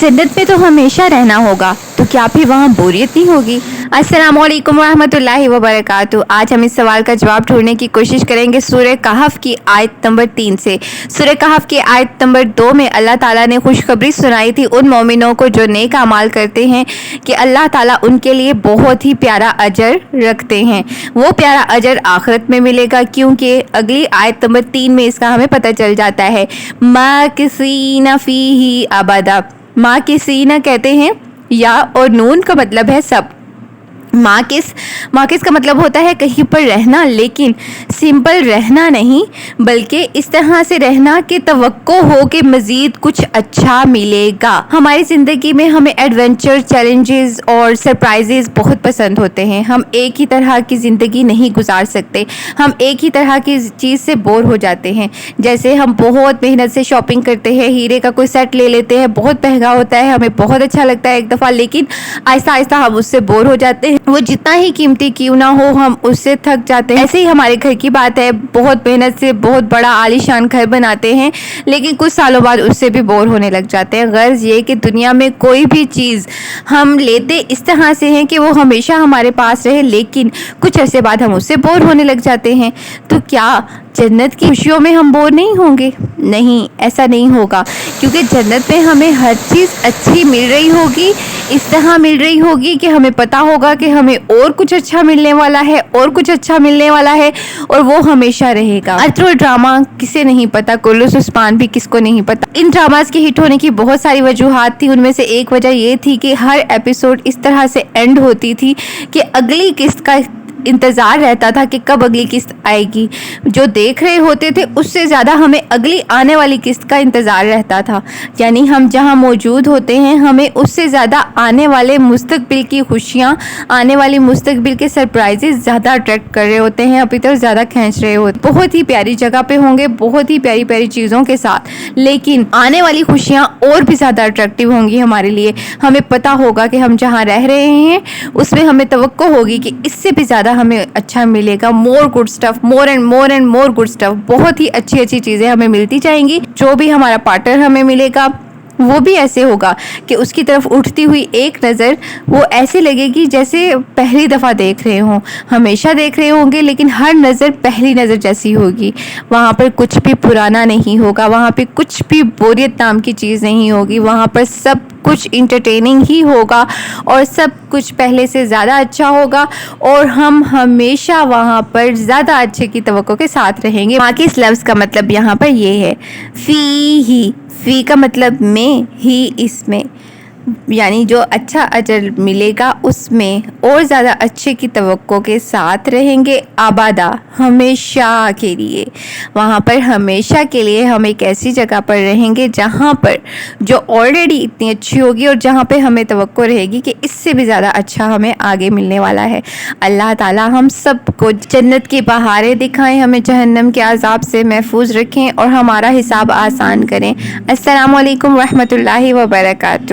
जन्नत में तो हमेशा रहना होगा, तो क्या फिर वहाँ बोरियत नहीं होगी? अस्सलाम वालेकुम रहमतुल्लाहि व बरकातुहू। आज हम इस सवाल का जवाब ढूंढने की कोशिश करेंगे सूरह कहफ की आयत नंबर 3 से। सूरह कहफ की आयत नंबर 2 में अल्लाह ताला ने खुशखबरी सुनाई थी उन मोमिनों को जो नेक अमाल करते हैं कि अल्लाह ताला उनके लिए बहुत ही प्यारा अजर रखते हैं। वो प्यारा अजर आखिरत में मिलेगा, क्योंकि अगली आयत नंबर 3 में इसका हमें पता चल जाता है। माकिसीना फीही अबदा। माकिसीना कहते हैं या और नून का मतलब है सब। माकिस का मतलब होता है कहीं पर रहना, लेकिन सिंपल रहना नहीं, बल्कि इस तरह से रहना कि तवक्को हो कि मज़ीद कुछ अच्छा मिलेगा। हमारी ज़िंदगी में हमें एडवेंचर, चैलेंजेस और सरप्राइजेस बहुत पसंद होते हैं। हम एक ही तरह की ज़िंदगी नहीं गुजार सकते, हम एक ही तरह की चीज़ से बोर हो जाते हैं। जैसे हम बहुत मेहनत से शॉपिंग करते हैं, हीरे का कोई सेट ले लेते हैं, बहुत महंगा होता है, हमें बहुत अच्छा लगता है एक दफ़ा, लेकिन आहिस्ता आहिस्ता हम उससे बोर हो जाते हैं। वो जितना ही कीमती क्यों ना हो, हम उससे थक जाते हैं। ऐसे ही हमारे घर की बात है, बहुत मेहनत से बहुत बड़ा आलीशान घर बनाते हैं, लेकिन कुछ सालों बाद उससे भी बोर होने लग जाते हैं। गर्ज ये कि दुनिया में कोई भी चीज़ हम लेते इस तरह से हैं कि वो हमेशा हमारे पास रहे, लेकिन कुछ अरसे बाद हम उससे बोर होने लग जाते हैं। तो क्या जन्नत की खुशियों में हम बोर नहीं होंगे? नहीं, ऐसा नहीं होगा, क्योंकि जन्नत में हमें हर चीज़ अच्छी मिल रही होगी, इस तरह मिल रही होगी कि हमें पता होगा कि हमें और कुछ अच्छा मिलने वाला है, और कुछ अच्छा मिलने वाला है, और वो हमेशा रहेगा। अथरो ड्रामा किसे नहीं पता, कुल्लुस उस्मान भी किसको नहीं पता। इन ड्रामास के हिट होने की बहुत सारी वजूहात थी। उनमें से एक वजह ये थी कि हर एपिसोड इस तरह से एंड होती थी कि अगली किस्त का इंतज़ार रहता था कि कब अगली किस्त आएगी। जो देख रहे होते थे उससे ज़्यादा हमें अगली आने वाली किस्त का इंतज़ार रहता था। यानी हम जहां मौजूद होते हैं, हमें उससे ज़्यादा आने वाले मुस्तकबिल की खुशियां, आने वाली मुस्तकबिल के सरप्राइजेस ज़्यादा अट्रैक्ट कर रहे होते हैं, अपनी तरफ ज़्यादा खींच रहे होते। बहुत ही प्यारी जगह पे होंगे, बहुत ही प्यारी प्यारी चीज़ों के साथ, लेकिन आने वाली खुशियाँ और भी ज़्यादा अट्रैक्टिव होंगी हमारे लिए। हमें पता होगा कि हम जहाँ रह रहे हैं उसमें हमें तवक्को होगी कि इससे भी ज़्यादा हमें अच्छा मिलेगा। More good stuff, more and more good stuff. बहुत ही अच्छी अच्छी चीज़ें हमें मिलती जाएंगी। जो भी हमारा पार्टनर हमें मिलेगा वो भी ऐसे होगा कि उसकी तरफ उठती हुई एक नज़र वो ऐसे लगेगी जैसे पहली दफ़ा देख रहे हों। हमेशा देख रहे होंगे, लेकिन हर नज़र पहली नज़र जैसी होगी। वहाँ पर कुछ भी पुराना नहीं होगा, वहाँ पे कुछ भी बोरियत नाम की चीज़ नहीं होगी। वहाँ पर सब कुछ इंटरटेनिंग ही होगा और सब कुछ पहले से ज़्यादा अच्छा होगा, और हम हमेशा वहाँ पर ज़्यादा अच्छे की तवक्को के साथ रहेंगे। बाकी इस लफ्ज़ का मतलब यहाँ पर ये है फ़ी का मतलब में, ही इसमें, यानी जो अच्छा अजर मिलेगा उसमें और ज़्यादा अच्छे की तवक्को के साथ रहेंगे। आबादा, हमेशा के लिए। वहाँ पर हमेशा के लिए हम एक ऐसी जगह पर रहेंगे जहाँ पर जो ऑलरेडी इतनी अच्छी होगी और जहाँ पे हमें तवक्को रहेगी कि इससे भी ज़्यादा अच्छा हमें आगे मिलने वाला है। अल्लाह ताला हम सबको जन्नत की बहारें दिखाएं, हमें जहन्नम के अज़ाब से महफूज रखें और हमारा हिसाब आसान करें। अस्सलामु अलैकुम रहमतुल्लाहि व बरकातुहू।